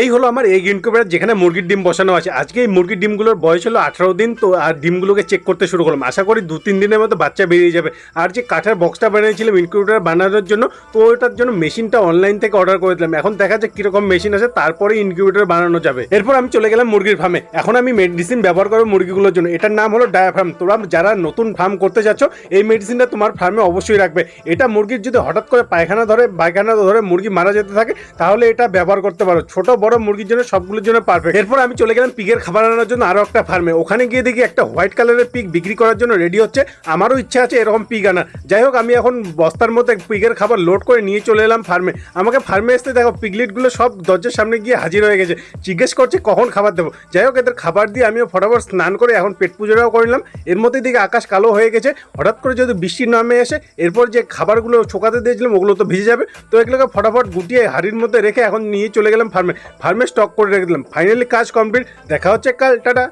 এই হলো আমার এগ ইনকিউবেটর, যেখানে মুরগির ডিম বসানো আছে। আজকে এই মুরগির ডিমগুলোর বয়স হলো 18 দিন। তো আর ডিমগুলোকে চেক করতে শুরু করলাম, আশা করি 2-3 দিনের মতো বাচ্চা বেরিয়ে যাবে। আর যে কাঠের বক্সটা বানিয়েছিলাম ইনকিউবেটর বানানোর জন্য, তো ওটার জন্য মেশিনটা অনলাইন থেকে অর্ডার করে দিলাম। এখন দেখা যাক কিরকম মেশিন আছে, তারপরে ইনকিউবেটর বানানো যাবে। এরপর আমি চলে গেলাম মুরগির ফার্মে। এখন আমি মেডিসিন ব্যবহার করবো মুরগিগুলোর জন্য, এটার নাম হলো ডায়াফ্রাম। তোরা যারা নতুন ফার্ম করতে যাচ্ছ, এই মেডিসিনটা তোমার ফার্মে অবশ্যই রাখবে। এটা মুরগির যদি হঠাৎ করে পায়খানা ধরে মুরগি মারা যেতে থাকে, তাহলে এটা ব্যবহার করতে পারো। ছোট বড় মুরগির জন্য সবগুলোর জন্য পারফেক্ট। এরপর আমি চলে গেলাম পিগের খাবার আনার জন্য আরো একটা ফার্মে। ওখানে গিয়ে দেখি একটা হোয়াইট কালারের পিগ বিক্রি করার জন্য রেডি হচ্ছে। আমারও ইচ্ছা আছে এরকম পিগ আনা। যাই হোক, আমি এখন বস্তার মধ্যে পিগের খাবার লোড করে নিয়ে চলে এলাম ফার্মে। আমাকে ফার্মে আসতে দেখো পিগলেটগুলো সব দরজার সামনে গিয়ে হাজির হয়ে গেছে, জিজ্ঞেস করছে কখন খাবার দেবো। যাই হোক, এদের খাবার দিয়ে আমিও ফটাফট স্নান করে এখন পেট পুজোটাও করলাম। এর মধ্যে দিকে আকাশ কালো হয়ে গেছে, হঠাৎ করে যদি বৃষ্টি নামে এসে এরপর যে খাবারগুলো ছোকাতে দিয়েছিলাম ওগুলো তো ভিজে যাবে। তো এগুলোকে ফটাফট গুটিয়ে হাড়ির মধ্যে রেখে এখন নিয়ে চলে গেলাম ফার্মে স্টক করে রেখে দিলাম। ফাইনালি কাজ কমপ্লিট। দেখা হচ্ছে কাল, টাটা।